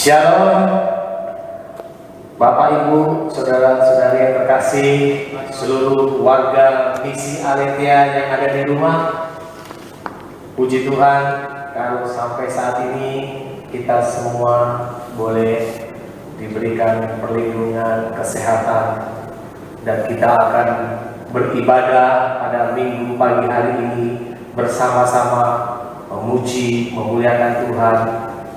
Shalom, Bapak Ibu, saudara-saudari yang terkasih, seluruh warga misi Aletheia yang ada di rumah. Puji Tuhan, kalau sampai saat ini kita semua boleh diberikan perlindungan kesehatan dan kita akan beribadah pada minggu pagi hari ini bersama-sama memuji, memuliakan Tuhan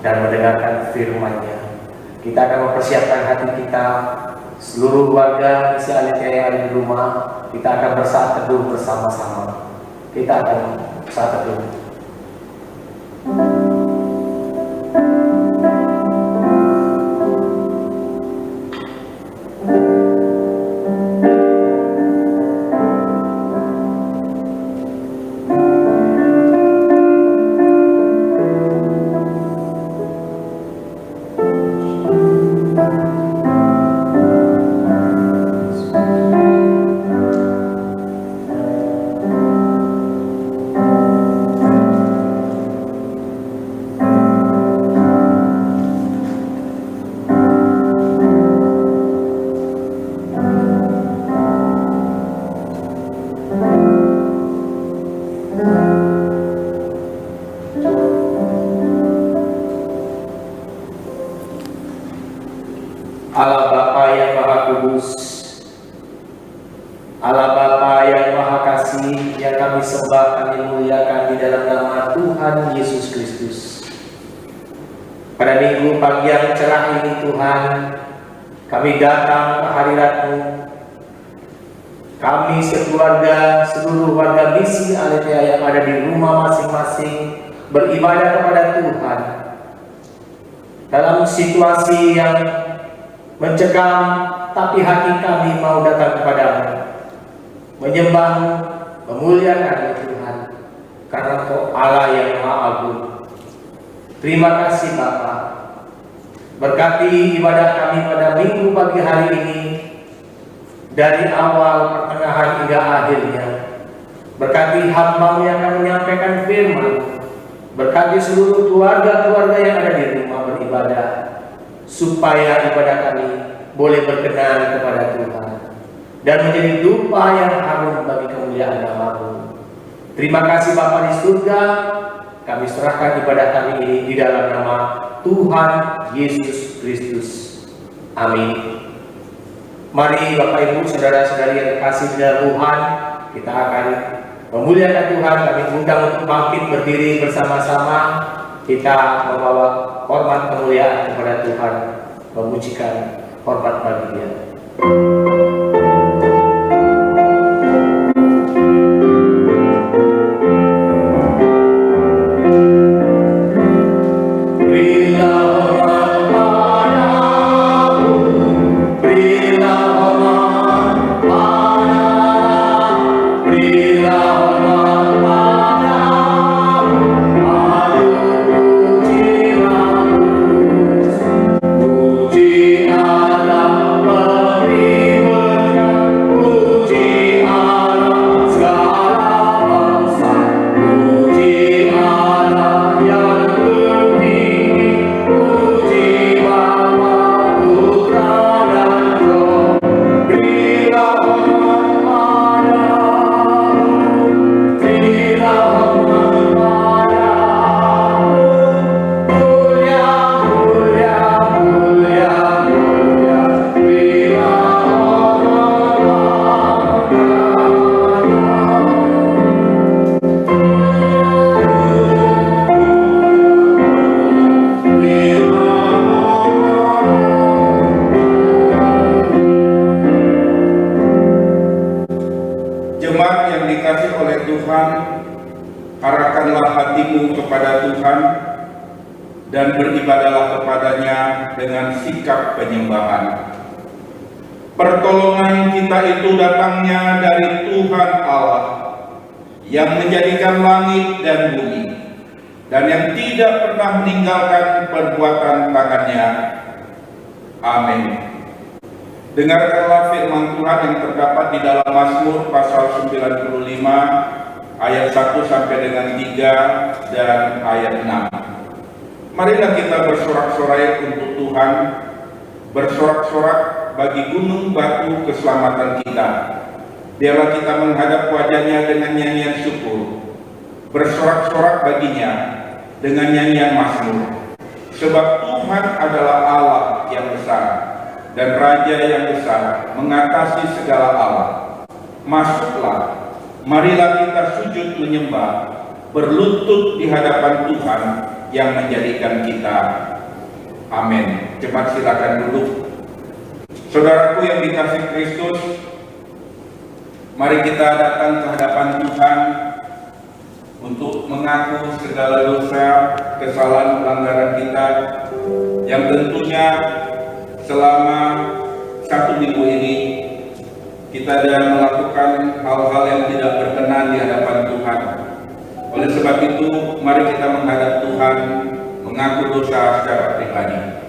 dan mendengarkan firman-Nya. Kita akan mempersiapkan hati kita, seluruh warga misi Aletheia yang ada di rumah. Kita akan bersaat teduh bersama-sama. Kita akan bersaat teduh. Allah Bapa yang Maha Kudus, Allah Bapa yang Maha Kasih, yang kami sembah, kami muliakan di dalam nama Tuhan Yesus Kristus. Pada minggu pagi yang cerah ini Tuhan, kami datang ke hadirat-Mu. Kami sekeluarga, seluruh warga misi Aletheia yang ada di rumah masing-masing beribadah kepada Tuhan dalam situasi yang mencekam, tapi hati kami mau datang kepadamu, menyembah-Mu, memuliakan Tuhan, karena Engkau Allah yang Maha Agung. Terima kasih Bapa. Berkati ibadah kami pada minggu pagi hari ini, dari awal, pertengahan hingga akhirnya. Berkati hamba-Mu yang akan menyampaikan firman. Berkati seluruh keluarga-keluarga yang ada di rumah beribadah, supaya ibadah kami boleh berkenan kepada Tuhan dan menjadi dupa yang harum bagi kemuliaan nama-Mu. Terima kasih Bapa di surga, kami serahkan ibadah kami ini di dalam nama Tuhan Yesus Kristus. Amin. Mari Bapak Ibu, saudara-saudari yang terkasih di dalam Tuhan, kita akan memuliakan Tuhan. Kami undang untuk bangkit berdiri bersama-sama. Kita membawa hormat kemuliaan kepada Tuhan, memujikan hormat bagi Dia. dan beribadahlah kepadanya dengan sikap penyembahan. Pertolongan kita itu datangnya dari Tuhan Allah yang menjadikan langit dan bumi dan yang tidak pernah meninggalkan perbuatan tangannya. Amin. Dengarkanlah firman Tuhan yang terdapat di dalam Mazmur pasal 95 ayat 1 sampai dengan 3 dan ayat 6. Marilah kita bersorak-sorai untuk Tuhan, bersorak-sorak bagi gunung batu keselamatan kita. Biarlah kita menghadap wajah-Nya dengan nyanyian syukur, bersorak-sorak baginya dengan nyanyian mazmur. Sebab Tuhan adalah Allah yang besar dan Raja yang besar mengatasi segala Allah. Masuklah, marilah kita sujud menyembah, berlutut di hadapan Tuhan yang menjadikan kita. Amin. Jemaat silakan duduk. Saudaraku yang dikasihi Kristus, mari kita datang ke hadapan Tuhan untuk mengaku segala dosa, kesalahan, pelanggaran kita yang tentunya selama 1 minggu ini kita sedang melakukan hal-hal yang tidak berkenan di hadapan Tuhan. Oleh sebab itu, mari kita menghadap Tuhan, mengaku dosa secara pribadi.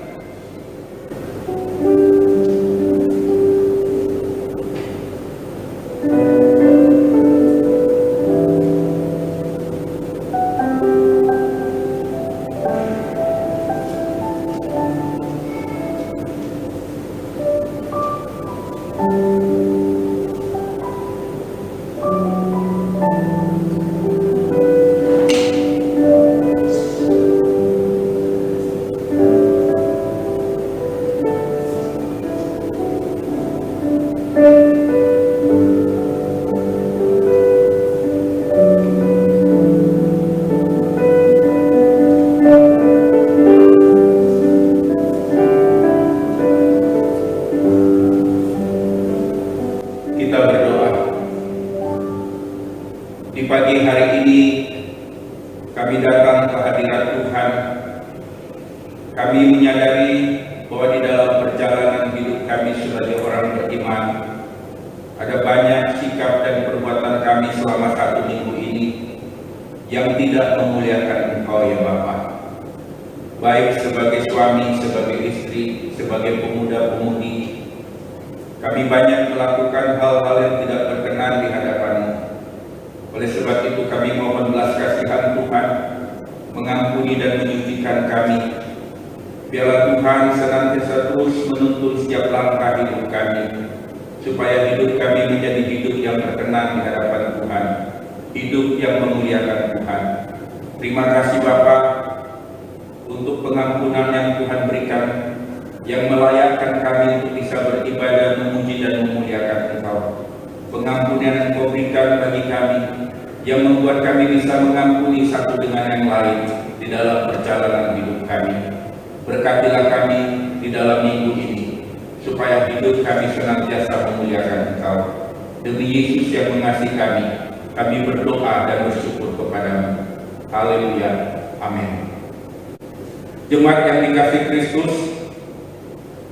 Jemaat yang dikasihi Kristus,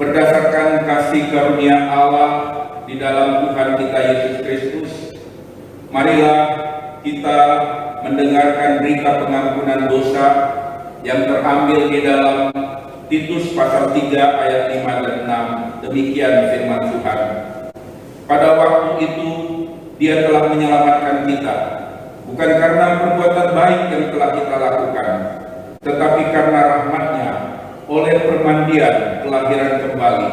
berdasarkan kasih karunia Allah di dalam Tuhan kita Yesus Kristus, marilah kita mendengarkan berita pengampunan dosa yang terambil di dalam Titus pasal 3 ayat 5 dan 6. Demikian firman Tuhan. Pada waktu itu Dia telah menyelamatkan kita, bukan karena perbuatan baik yang telah kita lakukan, tetapi karena rahmat-Nya, oleh permandian kelahiran kembali,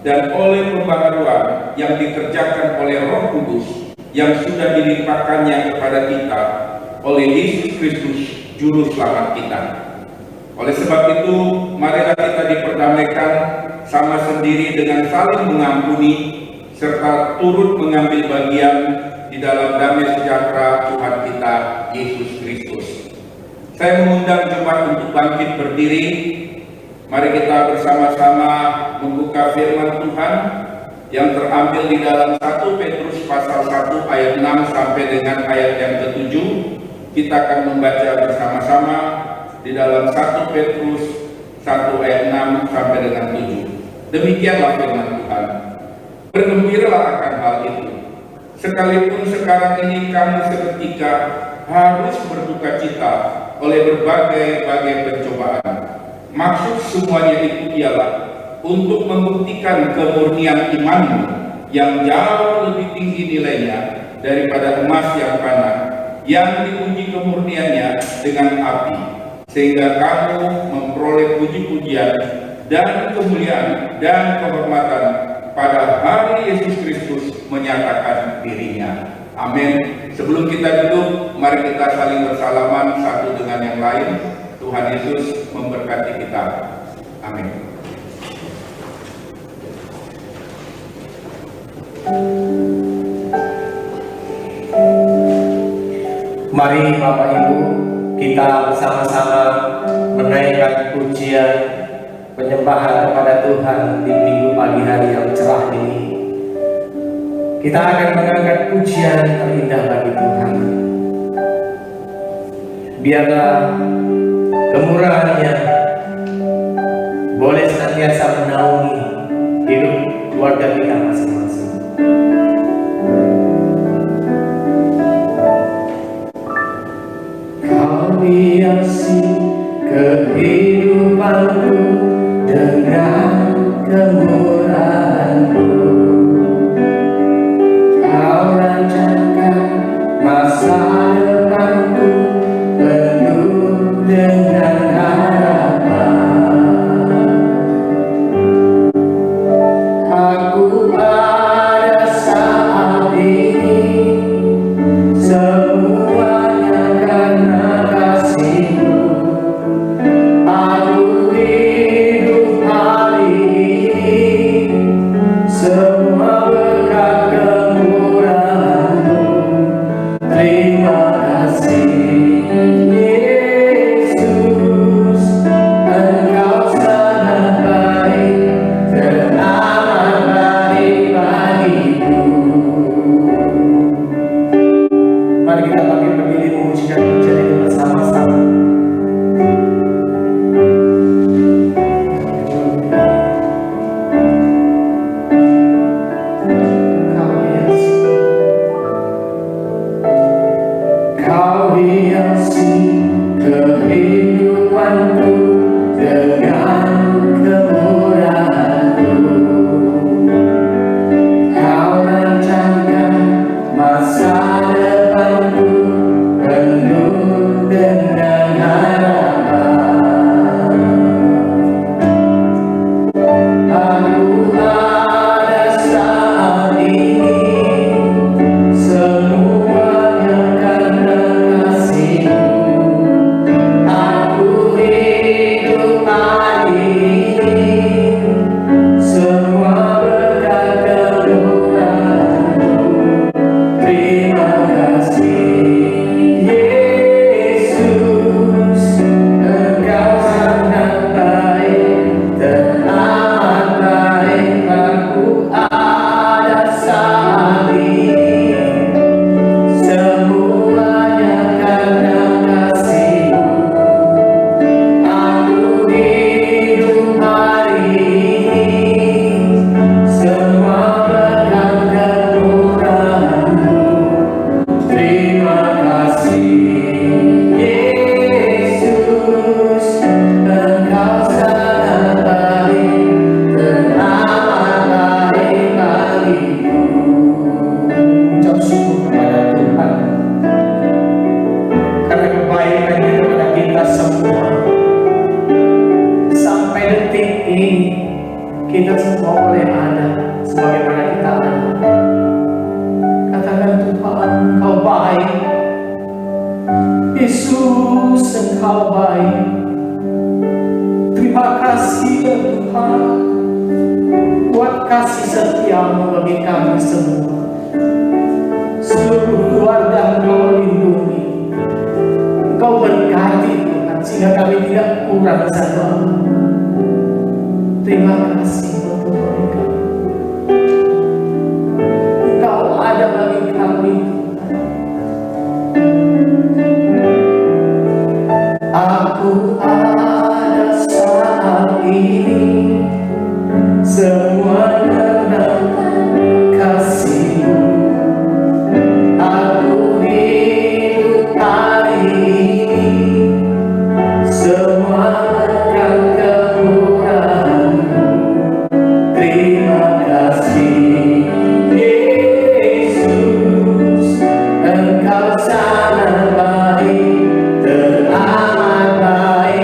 dan oleh pembaharuan yang dikerjakan oleh Roh Kudus yang sudah dilimpahkannya kepada kita oleh Yesus Kristus, Juru Selamat kita. Oleh sebab itu, marilah kita diperdamaikan sama sendiri dengan saling mengampuni, serta turut mengambil bagian di dalam damai sejahtera Tuhan kita, Yesus Kristus. Saya mengundang jemaat untuk bangkit berdiri. Mari kita bersama-sama membuka firman Tuhan yang terambil di dalam 1 Petrus pasal 1 ayat 6 sampai dengan ayat yang ke-7. Kita akan membaca bersama-sama di dalam 1 Petrus 1 ayat 6 sampai dengan 7. Demikianlah firman Tuhan. Bergembiralah akan hal itu, sekalipun sekarang ini kamu seketika harus berduka cita oleh berbagai pencobaan. Maksud semuanya itu ialah untuk membuktikan kemurnian imanmu yang jauh lebih tinggi nilainya daripada emas yang fana, yang diuji kemurniannya dengan api, sehingga kamu memperoleh puji-pujian dan kemuliaan dan kehormatan pada hari Yesus Kristus menyatakan dirinya. Amin. Sebelum kita duduk, mari kita saling bersalaman satu dengan yang lain. Tuhan Yesus memberkati kita. Amin. Mari Bapak Ibu, kita bersama-sama menaikkan pujian penyembahan kepada Tuhan di minggu pagi hari yang cerah ini. Kita akan mengangkat pujian terindah bagi Tuhan. Biarlah kemurahan-Nya boleh senantiasa menaungi hidup keluarga kita masing-masing. Kau hiasi kehidupanku dengan kemurahan-Mu. Kau rancangkan masa depanku penuh dengan harapan. Aku ada saat ini, semuanya karena kasih-Mu. Aku hidup hari ini, semua berkat kemurahan-Mu. Terima kasih Yesus, Engkau sangat baik, teramat baik bagiku. Mari kita bangkit berdiri memujikan pujian itu bersama-sama. Kau hiasi kehidupanku dengan kemurahan-Mu. Kau rancangkan masa depanku penuh dengan harapan. Aku ada saat ini, semuanya karena kasih-Mu. Aku hidup hari ini, semua berkat kemurahan-Mu. Terima kasih Yesus, Engkau sangat baik, teramat baik. Aku ada saat ini, semuanya karena kasih-Mu. Aku hidup hari ini, semua berkat kemurahan-Mu. Terima kasih Yesus, Engkau sangat baik, teramat baik bagiku. Ucap syukur kepada Tuhan karena kebaikan-Nya kepada kita semua. Sampai detik ini kita semua boleh ada sebagaimana kita ada. Katakan, Tuhan, Engkau baik. Yesus, Engkau baik. Terima kasih ya Tuhan buat kasih setia-Mu bagi kami semua. Seluruh keluarga Engkau lindungi, Engkau berkati Tuhan, sehingga kami tidak kurang satu. Terima kasih untuk mereka. Engkau ada bagi kami Tuhan. Aku ada saat ini, semua karena kasih-Mu. Aku hidup hari ini, semua berkat kemurahan-Mu. Terima kasih Yesus, Engkau sangat baik, teramat baik.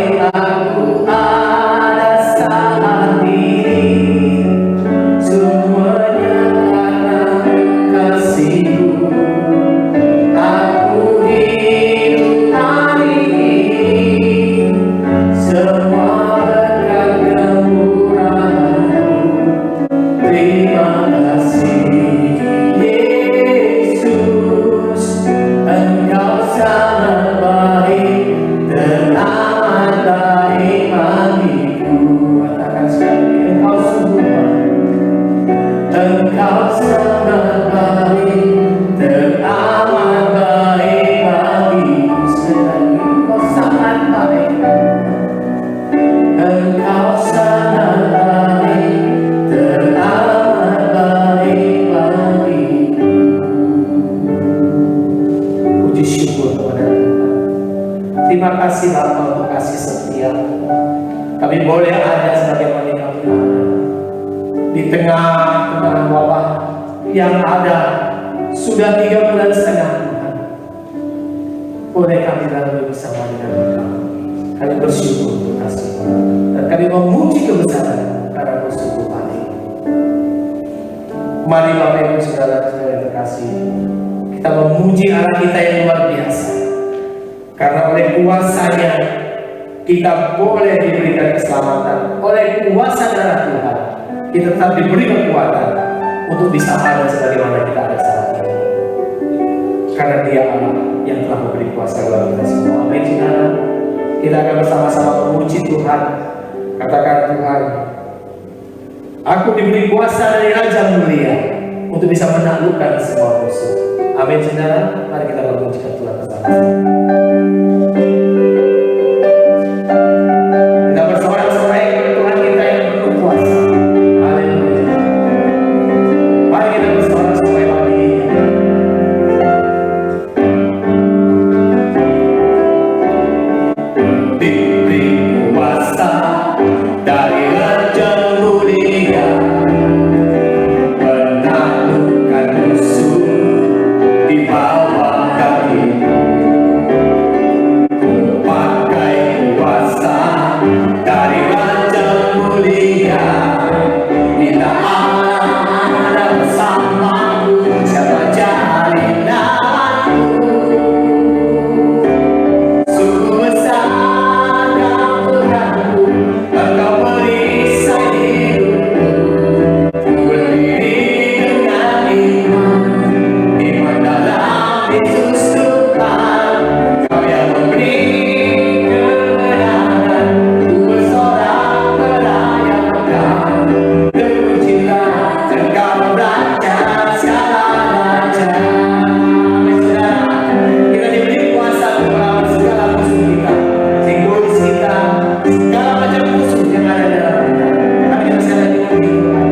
sujud syukur kepada Tuhan. Terima kasih Bapa untuk kasih setia. Kami boleh ada sebagaimana kami ada di tengah wabah yang ada sudah 3,5 bulan Tuhan. Boleh kami lalui bersama dengan Engkau. Kami bersyukur untuk kasih dan kami memuji kebesaran karena bersungguh baik. Mari Bapak Ibu Saudara-saudara terkasih, kita memuji Allah kita yang luar biasa. Karena oleh kuasa-Nya kita boleh diberikan keselamatan. Oleh kuasa darah Tuhan kita tetap diberi kekuatan untuk bisa ada sebagaimana kita ada saat ini. Karena Dia Allah yang telah memberi kuasa kepada kita semua. Amin. Saudara, kita akan bersama-sama memuji Tuhan. Katakan, Tuhan, aku diberi kuasa dari Raja Mulia untuk bisa menaklukkan semua musuh. Amin. Saudara, mari kita memujikan Tuhan bersama-sama. Kita bersorak-sorai kepada Tuhan kita yang penuh kuasa. Haleluya. Mari kita bersorak-sorai pagi ini. Diberi kuasa dari Raja Mulia, menaklukkan musuh di bawah kaki. Ku pakai kuasa dari Raja Mulia, bila ada bersamaku, siapa cari namaku. Sungguh besar kemuliaan-Mu, Engkau perisai hidupku. Ku berdiri dengan iman dalam Yesus Tuhan. Kau yang memberi kebenaran, ku bersorak merayakan. Terpujilah Engkau Raja segala raja. Saudara, kita diberi kuasa untuk melawan segala musuh kita, egois kita, segala macam musuh yang ada dalam kita. Tapi kita sekali lagi memuji Tuhan.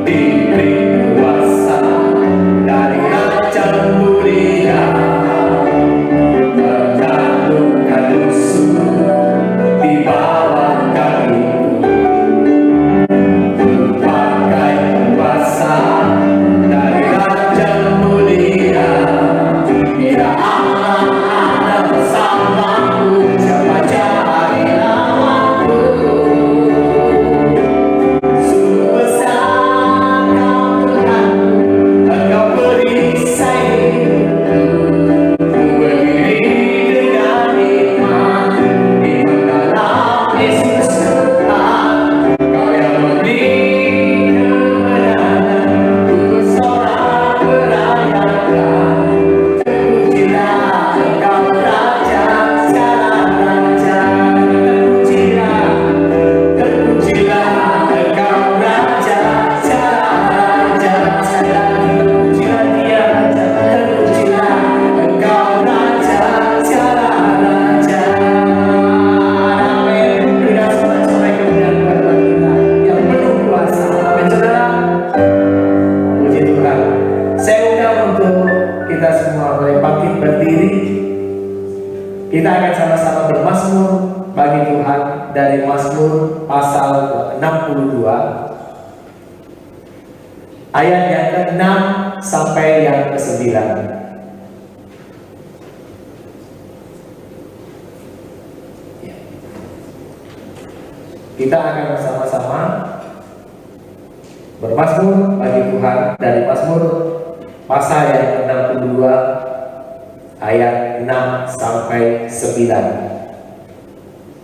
Diberi kuasa dari Raja Mulia, menaklukkan musuh di bawah kakiku. Ku pakai kuasa dari Raja Mulia, bila Allah ada bersamaku, siapa cari namaku. Sungguh besar kemuliaan-Mu, Engkau perisai hidupku. Ku berdiri dengan iman dalam Yesus Tuhan. Kau yang memberi kebenaran, ku bersorak merayakan. Terpujilah Engkau Raja segala raja. Terpujilah Engkau Raja segala raja. Sekali lagi, terpujilah Dia Raja. Terpujilah Engkau Raja segala raja. Amin. Berikan sorak-sorai kemuliaan kepada Tuhan kita yang penuh kuasa. Amin. Saudara, puji Tuhan. Saya undang untuk kita semua boleh bangkit berdiri. Kita akan sama-sama bermazmur bagi Tuhan dari Mazmur pasal 62 ayat yang ke-6 sampai yang ke-9. Kita akan bersama-sama bermazmur bagi Tuhan dari Mazmur pasal yang ke-62 ayat 6 sampai 9.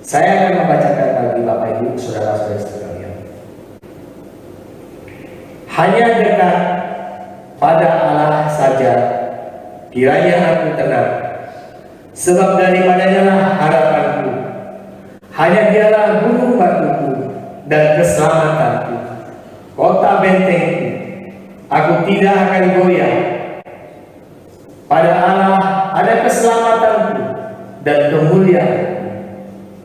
Saya akan membacakan bagi Bapak Ibu Saudara-saudara sekalian. Hanya dekat pada Allah saja kiranya aku tenang, sebab daripadanya lah harapanku. Hanya Dialah gunung batuku dan keselamatanku, kota bentengku. Aku tidak akan goyah. Pada Allah ada keselamatanku dan kemuliaanku,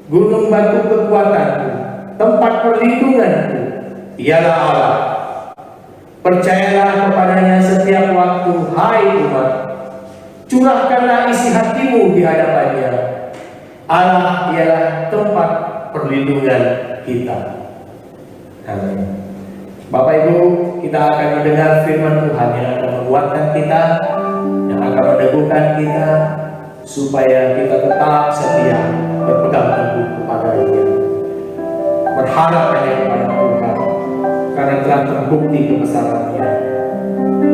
gunung batu kekuatanku, tempat perlindunganku. Ialah Allah. Percayalah kepadanya setiap waktu, hai umat. Curahkanlah isi hatimu di hadapannya. Allah ialah tempat perlindungan kita. Amin. Bapak Ibu, kita akan mendengar firman Tuhan yang akan menguatkan kita, yang akan meneguhkan kita, supaya kita tetap setia berpegang teguh kepada-Nya, berharap hanya kepada Tuhan, karena telah terbukti kebesaran-Nya.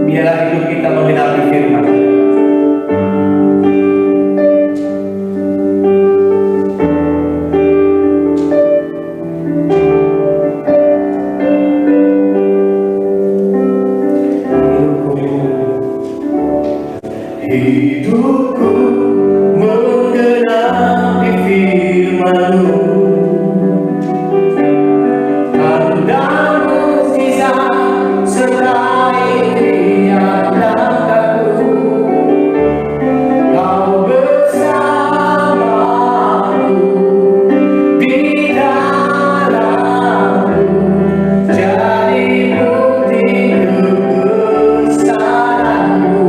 Biarlah hidup kita mengenali firman-Nya. Hidupku menggenapi firman-Mu, tanda mukjizat sertai tiap langkahku. Kau bersamaku di dalamku, jadi bukti kebesaran-Mu.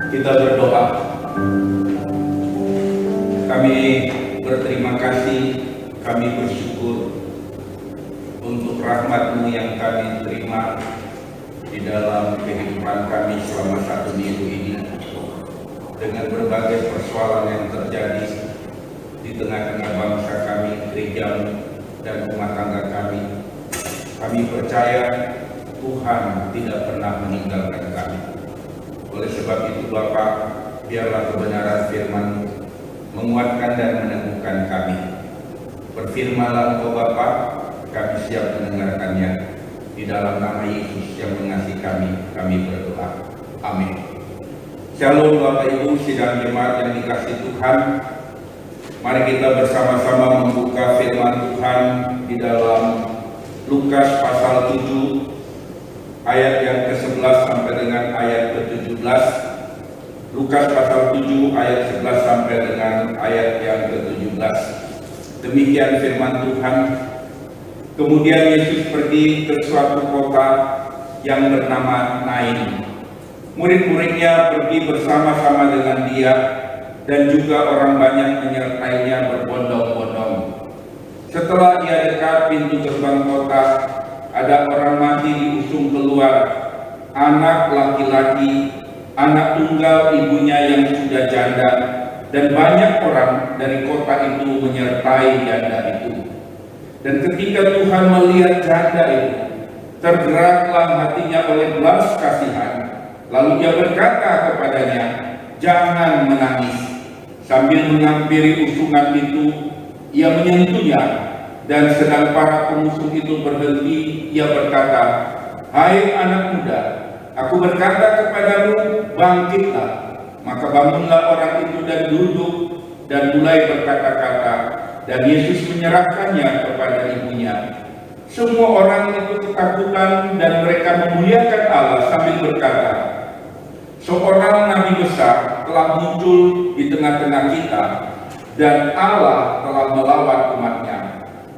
Kita berdoa. Kami berterima kasih, kami bersyukur untuk rahmat-Mu yang kami terima di dalam kehidupan kami selama 1 minggu ini. Dengan berbagai persoalan yang terjadi di tengah-tengah bangsa kami, gereja dan rumah tangga kami, kami percaya Tuhan tidak pernah meninggalkan kami. Oleh sebab itu Bapa, biarlah kebenaran firman-Mu menguatkan dan meneguhkan kami. Berfirmanlah Engkau Bapa, kami siap mendengarkannya. Di dalam nama Yesus yang mengasihi kami berdoa. Amin. Shalom Bapak Ibu, sidang jemaat yang dikasihi Tuhan. Mari kita bersama-sama membuka firman Tuhan di dalam Lukas pasal 7 ayat yang ke-11 sampai dengan ayat ke-17. Lukas pasal 7 ayat 11 sampai dengan ayat yang ke-17. Demikian firman Tuhan. Kemudian Yesus pergi ke suatu kota yang bernama Nain. Murid-muridnya pergi bersama-sama dengan dia, dan juga orang banyak menyertainya berbondong-bondong. Setelah ia dekat pintu gerbang kota, ada orang mati diusung keluar, anak laki-laki, anak tunggal ibunya yang sudah janda, dan banyak orang dari kota itu menyertai janda itu. Dan ketika Tuhan melihat janda itu, tergeraklah hatinya oleh belas kasihan. Lalu ia berkata kepadanya, "Jangan menangis." Sambil menghampiri usungan itu, ia menyentuhnya, dan sedang para pemusuh itu berhenti, ia berkata, "Hai anak muda, aku berkata kepadamu, bangkitlah." Maka bangunlah orang itu dan duduk, dan mulai berkata-kata, dan Yesus menyerahkannya kepada ibunya. Semua orang itu ketakutan, dan mereka memuliakan Allah sambil berkata, "Seorang nabi besar telah muncul di tengah-tengah kita, dan Allah telah melawat umatnya."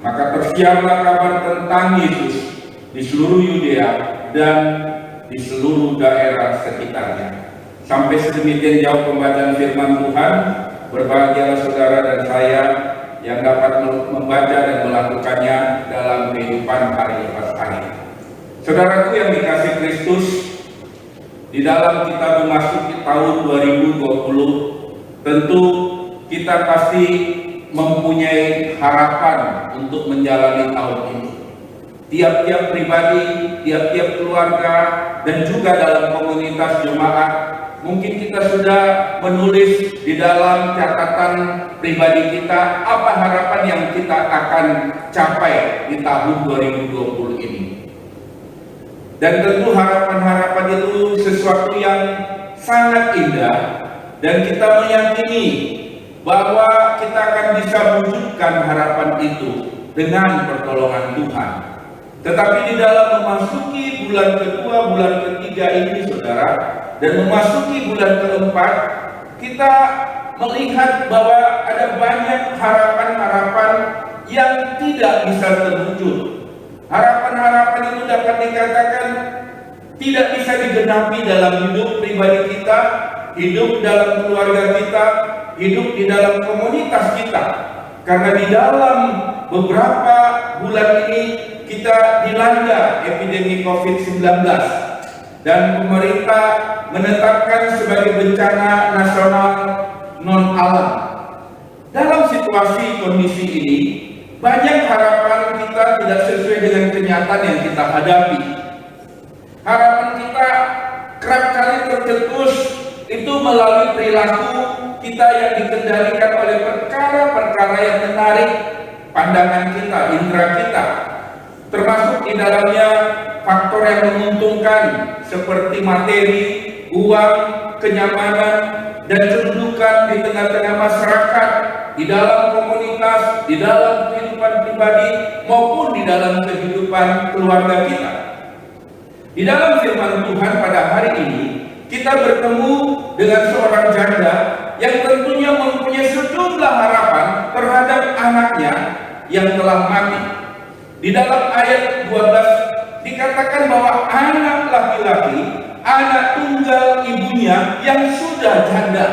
Maka tersiarlah kabar tentang Yesus di seluruh Yudea dan di seluruh daerah sekitarnya. Sampai sedemikian jauh pembacaan firman Tuhan. Berbahagialah saudara dan saya yang dapat membaca dan melakukannya dalam kehidupan hari lepas hari. Saudaraku yang dikasihi Kristus, di dalam kita memasuki tahun 2020, tentu kita pasti mempunyai harapan untuk menjalani tahun ini. Tiap-tiap pribadi, tiap-tiap keluarga, dan juga dalam komunitas jemaat, mungkin kita sudah menulis di dalam catatan pribadi kita apa harapan yang kita akan capai di tahun 2020 ini. Dan tentu harapan-harapan itu sesuatu yang sangat indah, dan kita meyakini bahwa kita akan bisa wujudkan harapan itu dengan pertolongan Tuhan. Tetapi di dalam memasuki bulan kedua, bulan ketiga ini saudara, dan memasuki bulan keempat, kita melihat bahwa ada banyak harapan-harapan yang tidak bisa terwujud. Harapan-harapan itu dapat dikatakan tidak bisa digenapi dalam hidup pribadi kita, hidup dalam keluarga kita, hidup di dalam komunitas kita. Karena di dalam beberapa bulan ini kita dilanda epidemi COVID-19, dan pemerintah menetapkan sebagai bencana nasional non-alam. Dalam situasi kondisi ini, banyak harapan kita tidak sesuai dengan kenyataan yang kita hadapi. Harapan kita kerap kali tercetus itu melalui perilaku kita yang dikendalikan oleh perkara-perkara yang menarik pandangan kita, indera kita. Termasuk di dalamnya faktor yang menguntungkan seperti materi, uang, kenyamanan, dan kedudukan di tengah-tengah masyarakat, di dalam komunitas, di dalam kehidupan pribadi, maupun di dalam kehidupan keluarga kita. Di dalam firman Tuhan pada hari ini, kita bertemu dengan seorang janda yang tentunya mempunyai sejumlah harapan terhadap anaknya yang telah mati. Di dalam ayat 12 dikatakan bahwa anak laki-laki, anak tunggal ibunya yang sudah janda.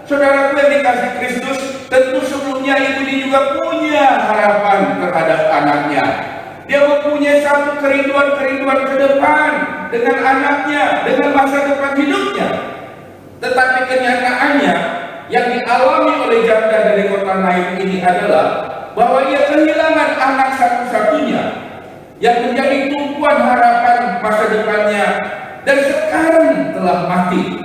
Saudaraku yang dikasihi Kristus, tentu sebelumnya ibu ini juga punya harapan terhadap anaknya. Dia mempunyai satu kerinduan-kerinduan ke depan dengan anaknya, dengan masa depan hidupnya. Tetapi kenyataannya yang dialami oleh janda dari kota Nain ini adalah bahwa ia kehilangan anak satu-satunya yang menjadi tumpuan harapan masa depannya, dan sekarang telah mati.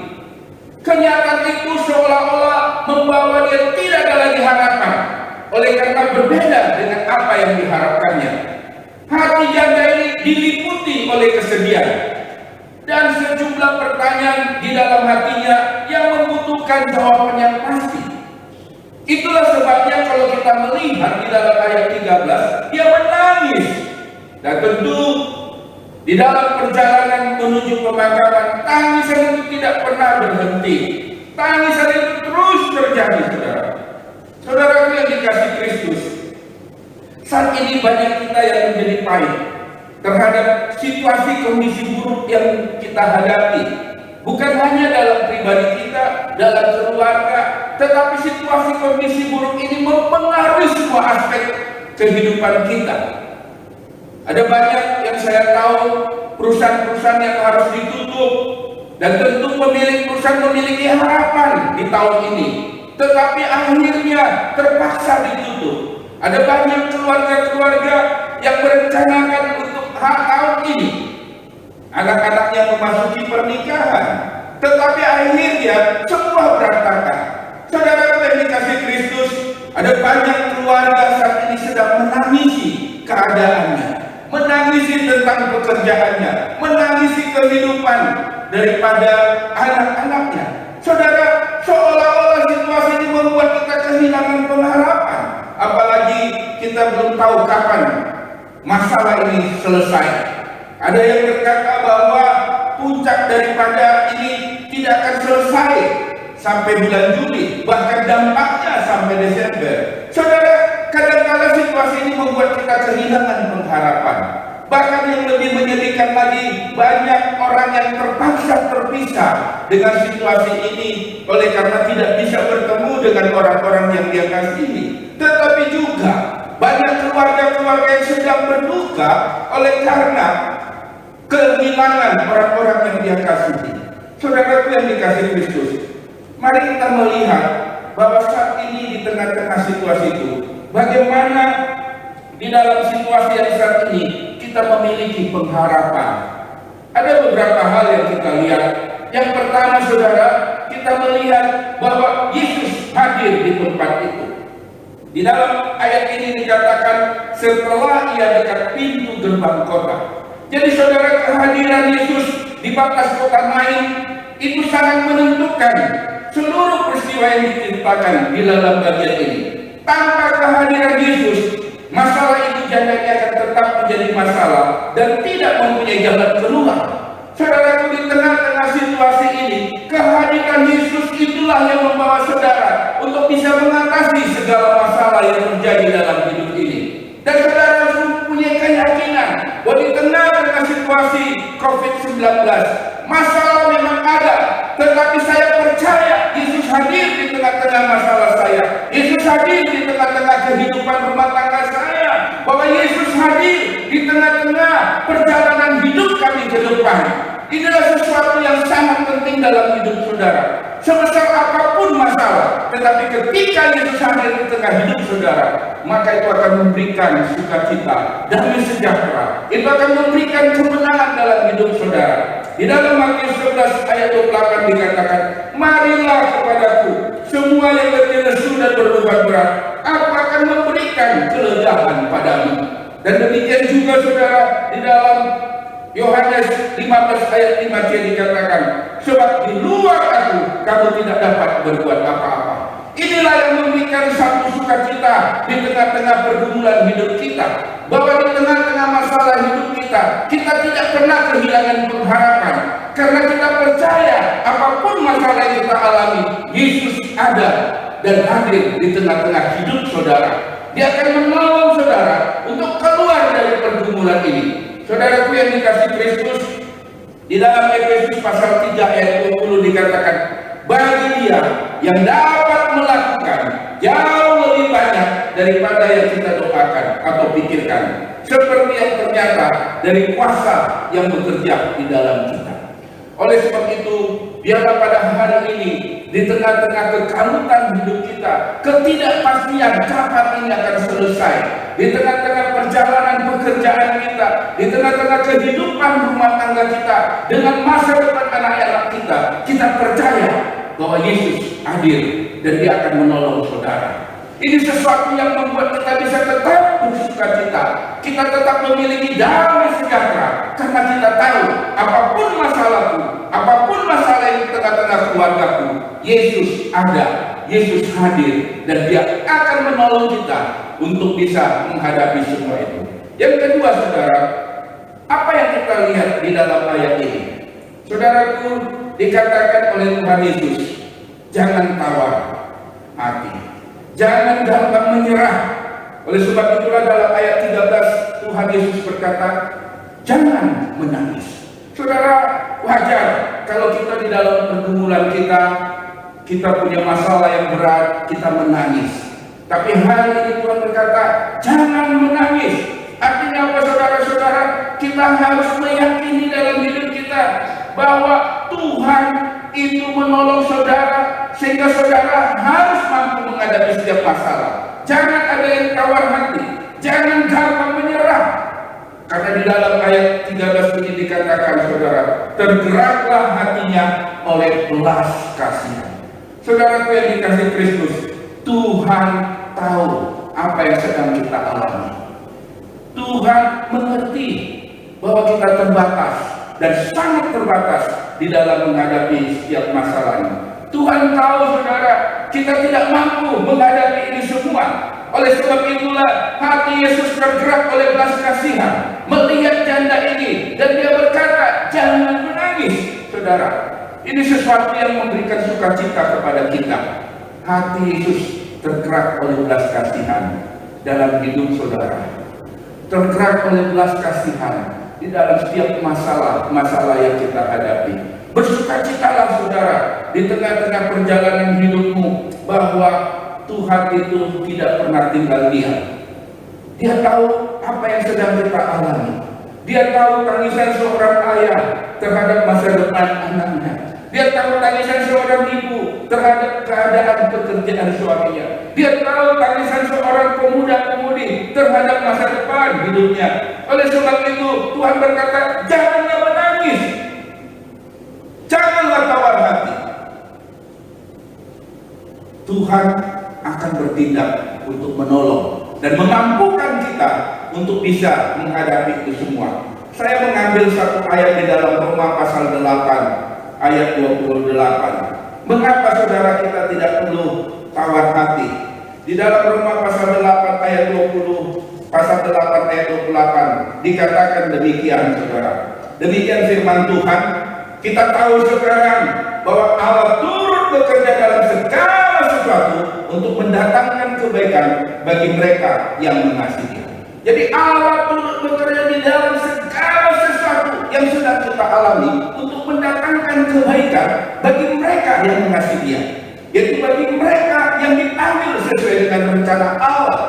Kenyataan itu seolah-olah membawa dia tidak ada lagi harapan, oleh karena berbeda dengan apa yang diharapkannya. Hati janda ini diliputi oleh kesedihan dan sejumlah pertanyaan di dalam hatinya yang membutuhkan jawaban yang pasti. Itulah sebabnya kalau kita melihat di dalam ayat 13, dia menangis. Dan tentu di dalam perjalanan menuju pemakaman, tangisan itu tidak pernah berhenti. Tangisan itu terus terjadi, saudara. Saudaraku yang dikasih Kristus, saat ini banyak kita yang menjadi pahit terhadap situasi kondisi buruk yang kita hadapi. Bukan hanya dalam pribadi kita, dalam keluarga, tetapi situasi kondisi buruk ini mempengaruhi semua aspek kehidupan kita. Ada banyak yang saya tahu perusahaan-perusahaan yang harus ditutup, dan tentu pemilik perusahaan memiliki harapan di tahun ini, tetapi akhirnya terpaksa ditutup. Ada banyak keluarga-keluarga yang merencanakan untuk tahun ini anak-anaknya memasuki pernikahan, tetapi akhirnya semua berantakan. Saudara yang dikasih Kristus, ada banyak keluarga saat ini sedang menangisi keadaannya, menangisi tentang pekerjaannya, menangisi kehidupan daripada anak-anaknya. Saudara, seolah-olah situasi ini membuat kita kehilangan pengharapan. Apalagi kita belum tahu kapan masalah ini selesai. Ada yang berkata bahwa puncak daripada ini tidak akan selesai sampai bulan Juli, bahkan dampaknya sampai Desember. Saudara, kadang-kadang situasi ini membuat kita kehilangan pengharapan. Bahkan yang lebih menyedihkan lagi, banyak orang yang terpaksa terpisah dengan situasi ini oleh karena tidak bisa bertemu dengan orang-orang yang dia kasihi. Tetapi juga banyak keluarga-keluarga yang sedang berduka oleh karena kehilangan orang-orang yang dia kasihi. Saudaraku yang dikasih Kristus, mari kita melihat bahwa saat ini di tengah-tengah situasi itu, bagaimana di dalam situasi yang saat ini kita memiliki pengharapan. Ada beberapa hal yang kita lihat. Yang pertama, saudara, kita melihat bahwa Yesus hadir di tempat itu. Di dalam ayat ini dikatakan setelah ia dekat pintu gerbang kota. Jadi saudara, kehadiran Yesus di batas kota Nain itu sangat menentukan seluruh peristiwa yang diceritakan di dalam bagian ini. Tanpa kehadiran Yesus, masalah itu jadinya akan tetap menjadi masalah dan tidak mempunyai jalan keluar. Saudaraku, di tengah-tengah situasi ini, kehadiran Yesus itulah yang membawa saudara untuk bisa mengatasi segala masalah yang terjadi dalam hidup ini. Dan saudara harus mempunyai keyakinan bahwa di tengah-tengah situasi COVID-19, masalah memang ada, tetapi saya percaya Yesus hadir di tengah-tengah masalah saya. Yesus hadir di tengah-tengah kehidupan rumah tangga saya. Bahwa Yesus hadir di tengah-tengah perjalanan hidup kami ke depan. Inilah sesuatu yang sangat penting dalam hidup saudara. Sebesar apapun masalah, tetapi ketika Yesus hadir di tengah hidup saudara, maka itu akan memberikan sukacita, damai sejahtera. Itu akan memberikan kemenangan dalam hidup saudara. Di dalam Matius 11 ayat 28 dikatakan, marilah kepadaku semua yang letih lesu dan berbeban berat, aku akan memberikan kelegaan padamu. Dan demikian juga saudara, di dalam Yohanes 15 ayat 5c dikatakan, sebab di luar aku kamu tidak dapat berbuat apa-apa. Inilah yang memberikan satu sukacita di tengah-tengah pergumulan hidup kita. Bahwa di tengah-tengah masalah hidup kita tidak pernah kehilangan pengharapan. Karena kita percaya apapun masalah yang kita alami, Yesus ada dan hadir di tengah-tengah hidup saudara. Dia akan menolong saudara untuk keluar dari pergumulan ini. Saudaraku yang dikasih Kristus, di dalam Efesus pasal 3 ayat 20 dikatakan, bagi dia yang dapat melakukan jauh lebih banyak daripada yang kita doakan atau pikirkan, seperti yang ternyata dari kuasa yang bekerja di dalam kita. Oleh sebab itu, biarlah pada hari ini, di tengah-tengah kekalutan hidup kita, ketidakpastian kapan ini akan selesai, di tengah-tengah perjalanan pekerjaan kita, di tengah-tengah kehidupan rumah tangga kita, dengan masa depan anak-anak kita, kita percaya bahwa Yesus hadir dan dia akan menolong saudara. Ini sesuatu yang membuat kita bisa tetap bersukacita. Kita tetap memiliki damai sejahtera karena kita tahu apapun masalahku, apapun masalah yang di tengah-tengah keluargaku, Yesus ada, Yesus hadir, dan dia akan menolong kita untuk bisa menghadapi semua itu. Yang kedua saudara, apa yang kita lihat di dalam ayat ini? Saudaraku, dikatakan oleh Tuhan Yesus, jangan tawar hati, jangan gampang menyerah. Oleh sebab itulah dalam ayat 13 Tuhan Yesus berkata, jangan menangis. Saudara, wajar kalau kita di dalam pergumulan kita punya masalah yang berat, kita menangis. Tapi hari ini Tuhan berkata, jangan menangis. Artinya apa, saudara-saudara? Kita harus meyakini dalam hidup kita bahwa Tuhan itu menolong saudara, sehingga saudara harus mampu menghadapi setiap masalah. Jangan ada yang tawar hati, jangan gampang menyerah. Karena di dalam ayat 13 ini dikatakan, saudara, tergeraklah hatinya oleh belas kasihan. Saudaraku yang dikasihi Kristus, Tuhan tahu apa yang sedang kita alami. Tuhan mengerti bahwa kita terbatas dan sangat terbatas di dalam menghadapi setiap masalahnya. Tuhan tahu, saudara, kita tidak mampu menghadapi ini semua. Oleh sebab itulah hati Yesus tergerak oleh belas kasihan melihat janda ini, dan dia berkata, jangan menangis. Saudara, ini sesuatu yang memberikan sukacita kepada kita. Hati Yesus tergerak oleh belas kasihan dalam hidup saudara, tergerak oleh belas kasihan di dalam setiap masalah yang kita hadapi. Bersukacitalah, saudara, di tengah-tengah perjalanan hidupmu, bahwa Tuhan itu tidak pernah tinggal diam. Dia tahu apa yang sedang kita alami. Dia tahu tangisan seorang ayah terhadap masa depan anaknya. Dia tahu tangisan seorang ibu terhadap keadaan pekerjaan suaminya. Dia tahu tangisan seorang pemuda-pemudi terhadap masa depan hidupnya. Oleh sebab itu Tuhan berkata, janganlah menangis, janganlah tawar hati. Tuhan akan bertindak untuk menolong dan memampukan kita untuk bisa menghadapi itu semua. Saya mengambil satu ayat di dalam Roma pasal 8 ayat 28. Mengapa saudara kita tidak perlu tawar hati? Di dalam Roma pasal 8 ayat 28 dikatakan demikian, saudara. Demikian firman Tuhan. Kita tahu sekarang bahwa Allah turut bekerja dalam segala sesuatu untuk mendatangkan kebaikan bagi mereka yang mengasihi. Jadi Allah turut bekerja di dalam segala sesuatu yang sedang kita alami untuk mendatangkan kebaikan bagi mereka yang mengasihi Dia, yaitu bagi mereka yang dipanggil sesuai dengan rencana Allah.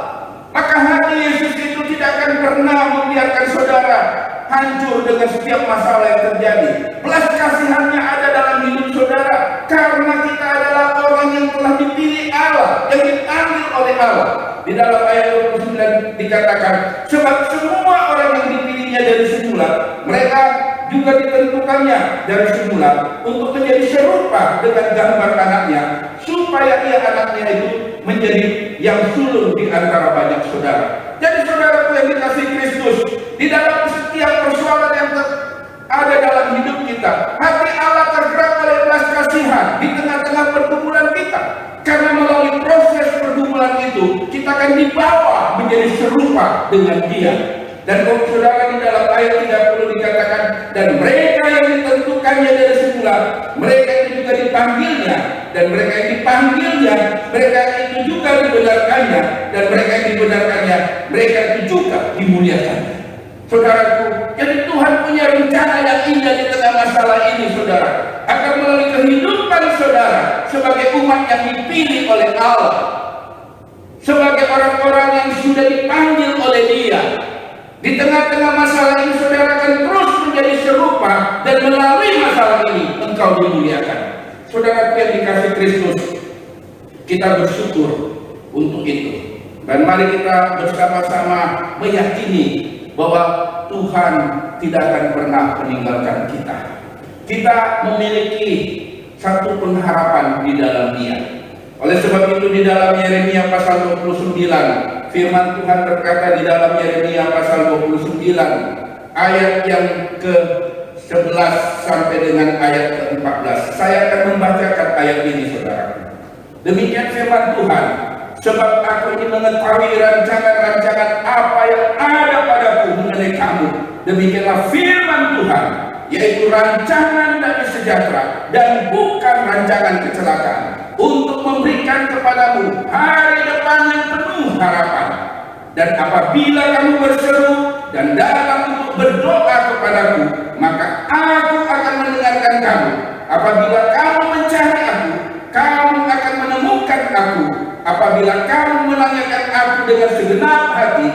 Maka hati Yesus itu tidak akan pernah membiarkan saudara hancur dengan setiap masalah yang terjadi. Belas kasihannya ada dalam hidup saudara, karena kita adalah orang yang telah dipilih Allah, yang dipanggil oleh Allah. Di dalam ayat 29 dikatakan, sebab semua orang yang dipilihnya dari semula, mereka juga ditentukannya dari semula untuk menjadi serupa dengan gambar anaknya, supaya ia anaknya itu menjadi yang sulung di antara banyak saudara. Jadi saudaraku yang dikasihi Kristus, di dalam setiap persoalan yang ada dalam hidup kita, hati Allah tergerak oleh belas kasihan di tengah-tengah pergumulan kita. Karena melalui proses pergumulan itu, kita akan dibawa menjadi serupa dengan Dia. Dan saudara, di dalam ayat 30 dikatakan, dan mereka yang ditentukannya dari semula, mereka itu juga dipanggilnya, dan mereka yang dipanggilnya, mereka itu juga dibenarkannya, dan mereka yang dibenarkannya, mereka itu juga dimuliakannya. Saudaraku, jadi Tuhan punya rencana yang indah di tengah masalah ini, saudara, akan melalui kehidupan saudara sebagai umat yang dipilih oleh Allah, sebagai orang-orang yang sudah dipanggil oleh Dia. Di tengah-tengah masalah ini saudara akan terus menjadi serupa, dan melalui masalah ini engkau dimuliakan. Saudara yang dikasihi Kristus, kita bersyukur untuk itu. Dan mari kita bersama-sama meyakini bahwa Tuhan tidak akan pernah meninggalkan kita. Kita memiliki satu pengharapan di dalam Dia. Oleh sebab itu di dalam Yeremia pasal 29, firman Tuhan berkata di dalam Yeremia pasal 29 ayat yang ke-11 sampai dengan ayat ke-14. Saya akan membacakan ayat ini, saudara. Demikian firman Tuhan, sebab aku ini mengetahui rancangan-rancangan apa yang ada padaku mengenai kamu. Demikianlah firman Tuhan, yaitu rancangan damai sejahtera dan bukan rancangan kecelakaan, untuk memberikan kepadamu hari depan yang penuh harapan. Dan apabila kamu berseru dan datang untuk berdoa kepadaku, maka aku akan mendengarkan kamu. Apabila kamu mencari aku, kamu akan menemukan aku. Apabila kamu menanyakan aku dengan segenap hati,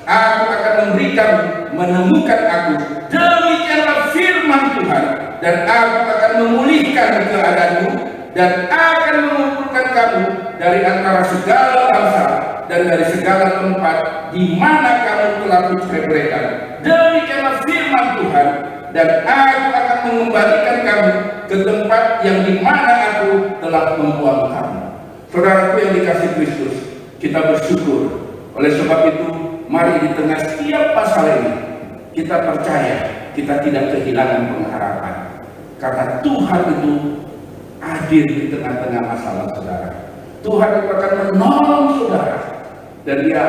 aku akan memberikan menemukan aku. Demikianlah firman Tuhan. Dan aku akan memulihkan keadaanmu dan akan mengumpulkan kamu dari antara segala bangsa dan dari segala tempat di mana kamu telah kucerai-beraikan. Demikianlah firman Tuhan. Dan aku akan mengembalikan kamu ke tempat yang di mana aku telah membuang kamu. Saudaraku yang dikasihi Kristus, kita bersyukur. Oleh sebab itu, mari di tengah setiap masalah ini, kita percaya kita tidak kehilangan pengharapan. Karena Tuhan itu hadir di tengah-tengah masalah saudara. Tuhan itu akan menolong saudara. Dan Dia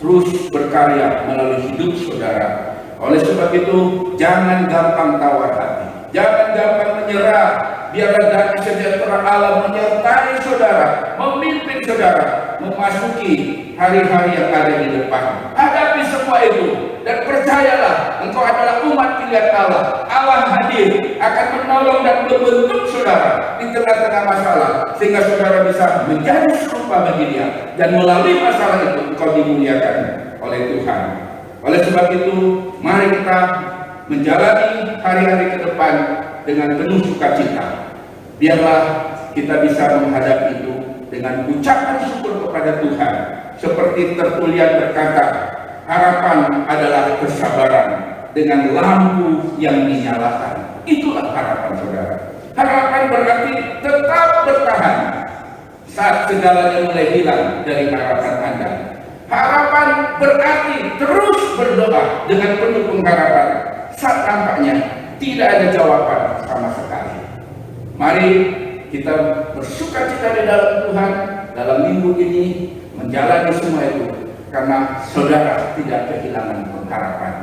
terus berkarya melalui hidup saudara. Oleh sebab itu, jangan gampang tawar hati. Jangan gampang menyerah. Biarlah damai sejahtera Allah menyertai saudara, memimpin saudara, memasuki hari-hari yang ada di depan. Hadapi semua itu dan percayalah, engkau adalah umat pilihan Allah. Allah hadir akan menolong dan membentuk saudara di tengah-tengah masalah, sehingga saudara bisa menjadi serupa bagi Dia, dan melalui masalah itu engkau dimuliakan oleh Tuhan. Oleh sebab itu, mari kita menjalani hari-hari ke depan dengan penuh sukacita. Biarlah kita bisa menghadapi itu dengan ucapan syukur kepada Tuhan. Seperti tertulian berkata, harapan adalah kesabaran dengan lampu yang dinyalakan. Itulah harapan saudara. Harapan berarti tetap bertahan saat segalanya mulai hilang dari harapan Anda. Harapan berarti terus berdoa dengan penuh pengharapan saat nampaknya tidak ada jawaban sama sekali. Mari kita bersukacita di dalam Tuhan dalam minggu ini, menjalani semua itu karena saudara tidak kehilangan pengharapan,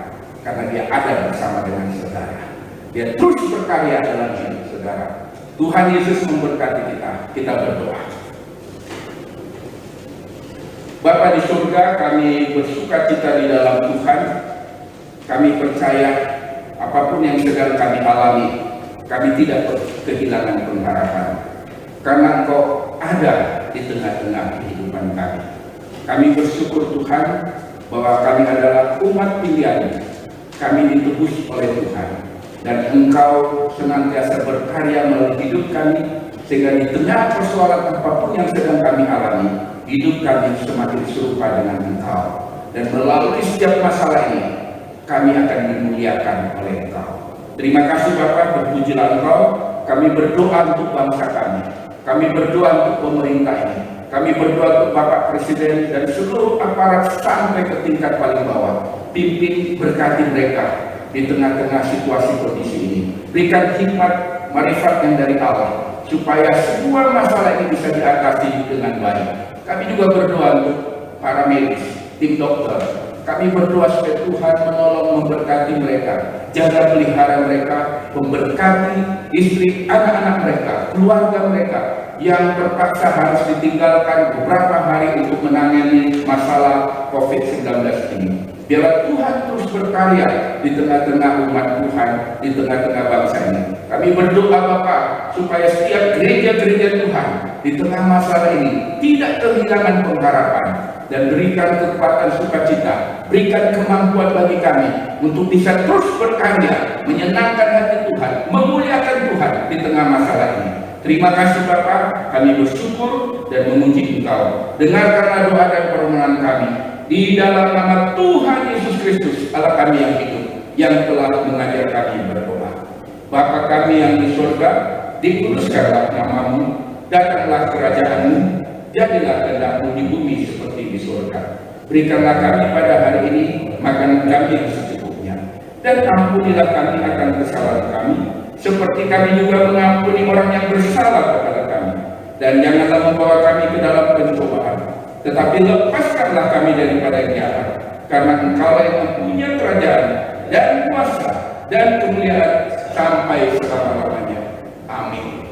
karena Dia ada bersama dengan saudara. Dia terus berkarya dalam hidup saudara. Tuhan Yesus memberkati kita berdoa. Bapa di surga, kami bersukacita di dalam Tuhan. Kami percaya apapun yang sedang kami alami, kami tidak kehilangan pengharapan, karena Engkau ada di tengah-tengah kehidupan kami. Kami bersyukur Tuhan bahwa kami adalah umat pilihan. Kami ditebus oleh Tuhan, dan Engkau senantiasa berkarya melalui hidup kami, sehingga di tengah persoalan apapun yang sedang kami alami, hidup kami semakin serupa dengan Engkau. Dan melalui setiap masalah ini, kami akan dimuliakan oleh Engkau. Terima kasih Bapak, berpujilah Engkau. Kami berdoa untuk bangsa kami. Kami berdoa untuk pemerintah ini. Kami berdoa untuk Bapak Presiden dan seluruh aparat sampai ke tingkat paling bawah. Pimpin, berkati mereka di tengah-tengah situasi kondisi ini. Berikan hikmat, marifat yang dari Allah, supaya semua masalah ini bisa diatasi dengan baik. Kami juga berdoa untuk para medis, tim dokter. Kami berdoa supaya Tuhan menolong, memberkati mereka, jaga pelihara mereka, memberkati istri, anak-anak mereka, keluarga mereka yang terpaksa harus ditinggalkan beberapa hari untuk menangani masalah COVID-19 ini. Biarlah Tuhan terus berkarya di tengah-tengah umat Tuhan, di tengah-tengah bangsa ini. Kami berdoa Bapak, supaya setiap gereja-gereja Tuhan di tengah masalah ini tidak kehilangan pengharapan, dan berikan kekuatan sukacita, berikan kemampuan bagi kami untuk bisa terus berkarya, menyenangkan hati Tuhan, memuliakan Tuhan di tengah masalah ini. Terima kasih Bapak, kami bersyukur dan memuji Engkau. Dengarkanlah doa dan permohonan kami di dalam nama Tuhan Yesus Kristus, Allah kami yang hidup, yang telah mengajar kami berdoa. Bapa kami yang di surga, dikuduskanlah namamu, datanglah kerajaan-Mu, jadilah kehendak-Mu di bumi seperti di surga. Berikanlah kami pada hari ini makanan kami yang secukupnya, dan ampunilah kami akan kesalahan kami, seperti kami juga mengampuni orang yang bersalah kepada kami. Dan janganlah membawa kami ke dalam pencobaan, tetapi lepaskanlah kami daripada yang jahat, karena Engkaulah yang mempunyai kerajaan dan kuasa dan kemuliaan sampai selama-lamanya. Amin.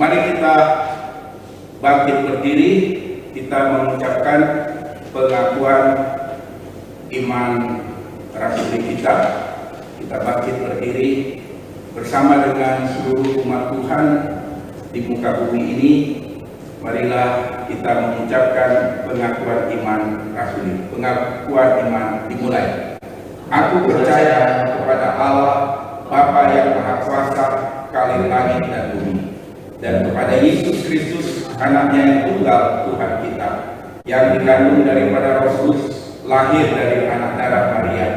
Mari kita bangkit berdiri, kita mengucapkan pengakuan iman rasuli kita. Kita bangkit berdiri bersama dengan seluruh umat Tuhan di muka bumi ini. Marilah kita mengucapkan pengakuan iman rasuli. Pengakuan iman dimulai. Aku percaya kepada Allah, Bapa yang Maha Kuasa, Khalil langit dan bumi, dan kepada Yesus Kristus, anaknya yang tunggal Tuhan kita, yang dikandung daripada Roh Kudus, lahir dari anak darah Maria,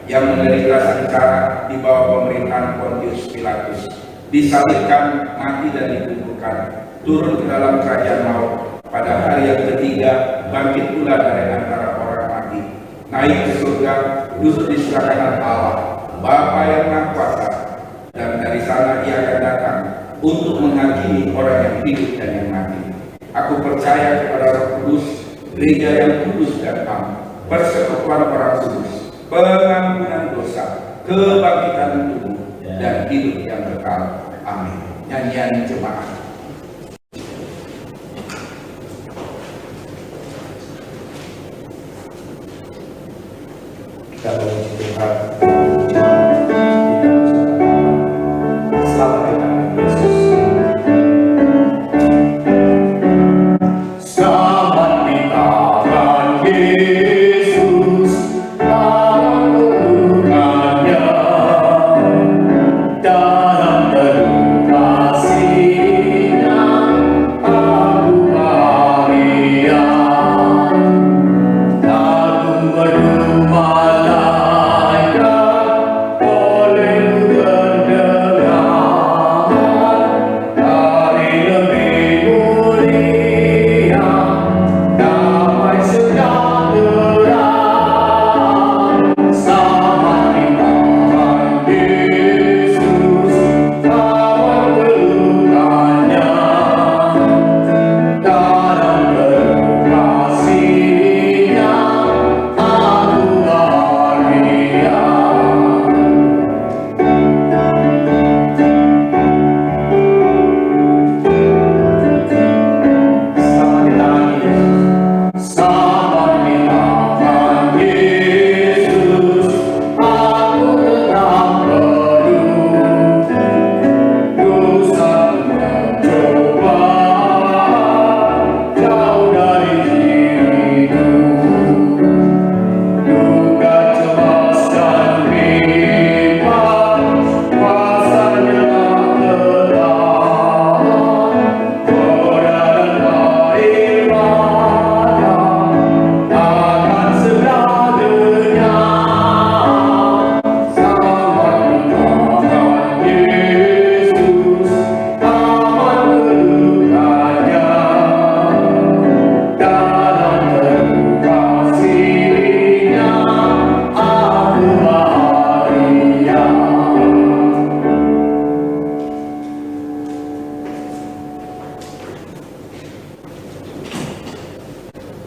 yang menderita sengsara di bawah pemerintahan Pontius Pilatus, disalibkan, mati dan dikuburkan, turun ke dalam kerajaan maut, pada hari yang ketiga bangkit pula dari antara orang mati, naik ke surga, duduk di sebelah kanan Allah, Bapa yang Maha Kuasa, dan dari sana Ia akan datang untuk menghakimi orang yang hidup dan yang mati. Aku percaya kepada Roh Kudus, gereja yang kudus dan am, persekutuan orang kudus, pengampunan dosa, kebangkitan tubuh, dan hidup yang kekal. Amin. Nyanyian jemaat. Kita memuji Tuhan. Selamat datang Yesus. Selamat di tangan Yesus, dalam pelukannya, dalam teduh kasih-Nya, aku bahagia. Aku berdoa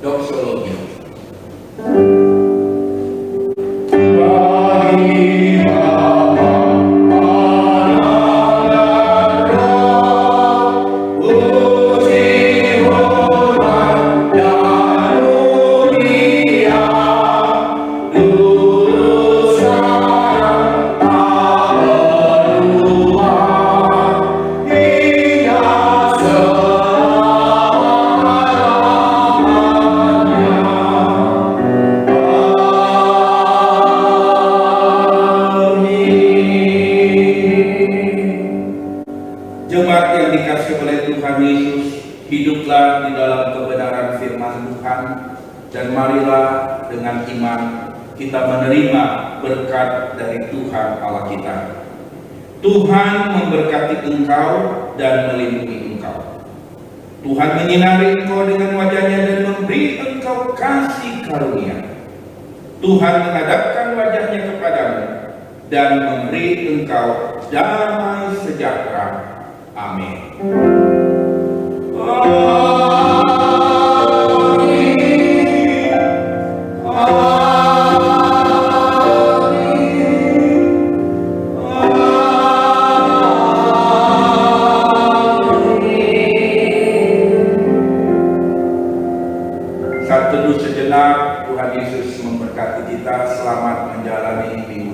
doxologi. Jemaat yang dikasihi oleh Tuhan Yesus, hiduplah di dalam kebenaran firman Tuhan, dan marilah dengan iman kita menerima berkat dari Tuhan Allah kita. Tuhan memberkati engkau dan melindungi engkau. Tuhan menyinari engkau dengan wajah-Nya dan memberi engkau kasih karunia. Tuhan menghadapkan wajah-Nya kepadamu dan memberi engkau damai sejahtera. Amin. teduh sejenak. Tuhan Yesus memberkati kita. Selamat menjalani minggu